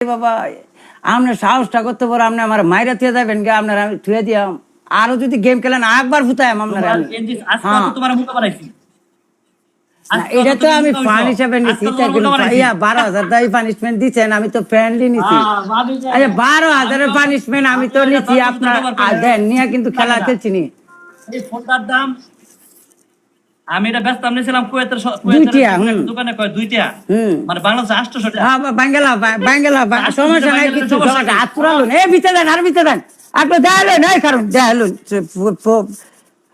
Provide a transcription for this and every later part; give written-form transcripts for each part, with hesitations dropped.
বাবা আপনার সাহসটা করতে পারো আপনি আমার মাইরা থুয়ে যাবেন গে আপনার আমি থুয়ে দিয়াম আরো যদি গেম খেলেন একবার ফুতায়াম আপনার এটা তো আমি ফান হিসাবে নিছি 12,000 দাই পানিশমেন্ট দিচ্ছেন আমি তো ফ্রেন্ডলি নিছি আচ্ছা 12,000 পানিশমেন্ট আমি তো নিছি আপনার দেন নিয়ে কিন্তু খেলা খেলছি নি ফোনটার দাম আমি এটা ব্যস্ত নিয়েছিলাম কুয়েতের দোকানে কয় 2টা মানে বাংলাদেশে 800 টাকা বাঙ্গালা সমস্যা নাই কিছু হাত পুরালো এই ভিতরে দেন আর ভিতরে দেন আপনি দেখালো নাই কারণ দেখালো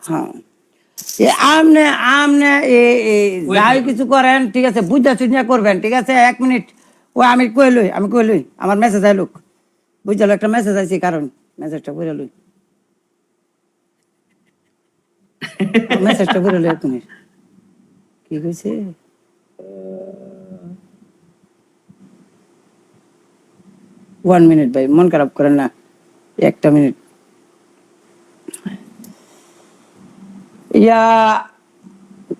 হ্যাঁ আমনে আমনে যাই কিছু করেন ঠিক আছে বুঝা সুঝা করবেন ঠিক আছে 1 মিনিট ও আমি কইলই আমার মেসেজ আইলুক বুঝলো একটা মেসেজ আইছে কারণ মেসেজটা পড়ে লই মেসেজটা পড়ে লই তুমি কি কইছে 1 মিনিট ভাই মন খারাপ করেন না 1 মিনিট ইয়া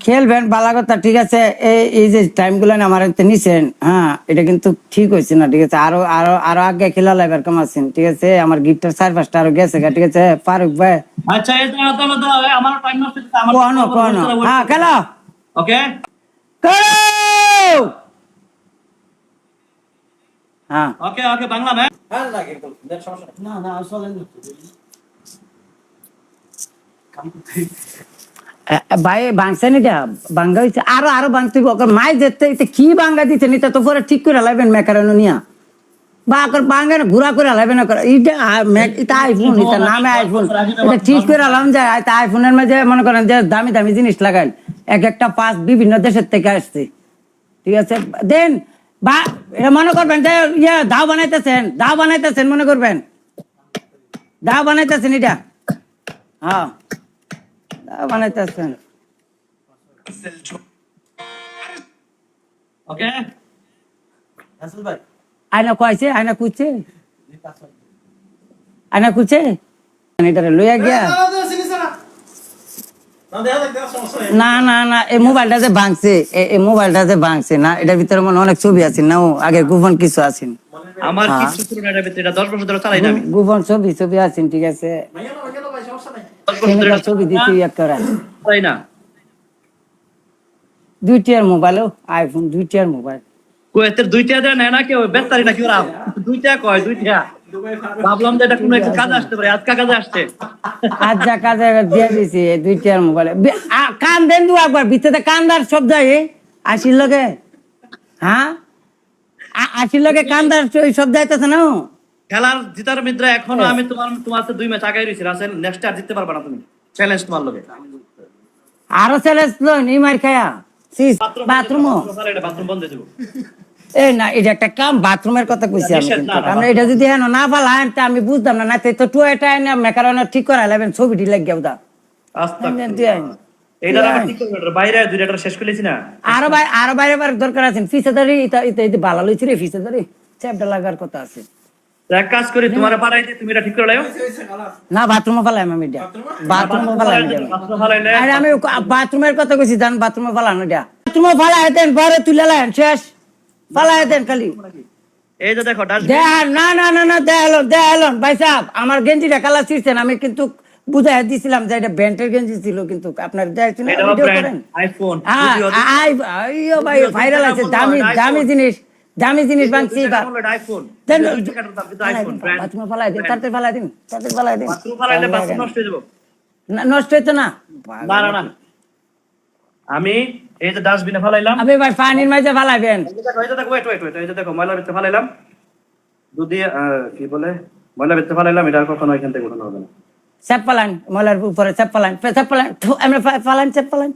খেলবেন ভালো কথা ঠিক আছে এই যে টাইমগুলো আমার নিছেন হ্যাঁ এটা কিন্তু ঠিক হয়েছে না ঠিক আছে আরো আরো আরো আগে খেলা লাইবার কামাছেন ঠিক আছে আমার গিটার 4-5টা আরো গেছে ঠিক আছে ফারুক ভাই আচ্ছা এটা তো আমার টাইম নষ্ট হচ্ছে আমার কোন হ্যাঁ খেলা ওকে হ্যাঁ ওকে ওকে বাংলা ম্যাচ ভালো লাগে তো সমস্যা না না আসলে ভাই বাংছেন এটা বাঙ্গা হয়েছে আরো আরো বাংতে মাই যেতে কি বাঙ্গা দিচ্ছেন এটা তো পরে ঠিক করে লাইবেন মেকারানো নিয়া বা বাঙ্গা ঘুরা করে লাইবে না এটা আইফোন এটা নামে আইফোন এটা ঠিক করে আলাম যায় আইফোনের মাঝে মনে করেন যে দামি দামি জিনিস লাগান একটা পাস বিভিন্ন দেশের থেকে আসছে ঠিক আছে দেন বা এটা মনে করবেন যে দাও বানাইতেছেন মনে করবেন দাও বানাইতেছেন এটা হ্যাঁ বানাইতেছেন ওকে রাসেল ভাই আয়না কইছে আয়না কুছে এটারে লইয়া গিয়া না না না এই মোবাইলটা যে ভাঙছে না এটার ভিতরে মনে অনেক ছবি আছে না আগে গোপন কিছু আছে আমার কিছু ছিল না এটার ভিতরে এটা 10 বছর ধরে চালাই না আমি গোপন ছবি আছে ঠিক আছে ছবি দিতে একটা তাই না 2টার মোবাইল আইফোন 2টার মোবাইল কুয়েতের 2টা দেয় না কেউ বেতারি না কেউ 2টা কয় 2টা ভাবলাম যে এটা কোনো একটা কাজ আসতে পারে আজকে কাজে আসছে আজকে কাজে দিয়ে দিছি 2টার মোবাইল কান দেন দু একবার ভিতরে কান্দার শব্দ আসির লগে হ্যাঁ আসির লগে কান্দার শব্দ আইতেছে না খেলার জিতার মিত্রা এখনো আমি তোমার 2 ম্যাচ আগাই রইছি রাসেল নেক্সট আর জিততে পারবে না তুমি চ্যালেঞ্জ তোমার লগে আরো চ্যালেঞ্জ লই নি মার খায়া সিস বাথরুম বন্ধ দেব এই না এটা একটা কাম বাথরুমের কথা কইছি আমি আমরা এটা যদি হেন না পালাম তা আমি বুঝতাম না না তো টুয়েটা না মেকারনা ঠিক করা লাবেন ছবিটি লাগিয়ে দাও আস্তাগফিরুল্লাহ এইটা আমি ঠিক করে বাইরে 2টা শেষ করেছি না আরো বাইরে দরকার আছে ফিসাদারি এটা ভালো লইছি রে ফিসাদারি চ্যাপটা লাগার কথা আছে এক কাজ করি তোমারে পারাই দিই তুমি এটা ঠিক করে লাও না বাথরুমে পালাম আমি এটা বাথরুমে পালাইলে আরে আমি বাথরুমের কথা কইছি জান বাথরুমে পালানো এটা বাথরুমে পালাই দেন পরে তুলে লাইন শেষ পালাই দেন খালি এই যে দেখো না না না না দেখালন ভাই সাহেব আমার গেঞ্জিটা কালার ছিড়ছেন আমি কিন্তু বুঝাই দিছিলাম যে এটা ব্র্যান্ডের গেঞ্জি ছিল কিন্তু আপনার দেখছেন ভিডিও করেন আইফোন আইও ভাই ভাইরাল আছে দামি জিনিস বাংছি আইফোন দেন আইফোন ব্র্যান্ড বাথরুমে ফালাই দিন তাতে ফালাই দিন বাথরুম ফালাইলে বাথরুম নষ্ট হয়ে যাবে নষ্ট হইতো না না আমি এই যে ডাস্টবিনে ফালাইলাম আমি ভাই পানির মাঝে ফালাইবেন এই দেখো ওয়েট এই দেখো ময়লার ভিতরে ফালাইলাম দুধি কি বলে ময়লার ভিতরে ফালাইলাম এটা কখনো এখান থেকে উঠানো হবে না চাপ পালান ময়লার উপরে চাপ পালান আমরা ফালান চাপ পালান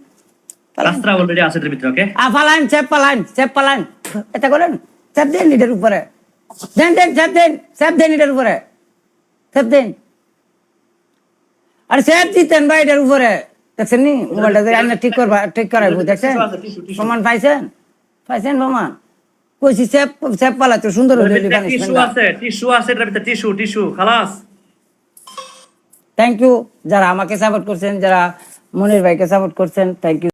রাস্তা অলরেডি আছে এর ভিতরে ওকে ফালান চাপ পালান এটা করেন চাপ দেন এটার উপরে দেন চাপ দেন এটার উপরে চাপ দেন আর চাপ দিতেন ভাই এটার উপরে দেখছেন নি মোবাইলটা আপনি ঠিক করাইবো দেখছেন প্রমাণ পাইছেন প্রমাণ কইছি চাপ পালা তো সুন্দর হইলো টিস্যু আছে এটার ভিতরে টিস্যু খালাস থ্যাংক ইউ যারা আমাকে সাপোর্ট করছেন যারা মনির ভাইকে সাপোর্ট করছেন থ্যাংক ইউ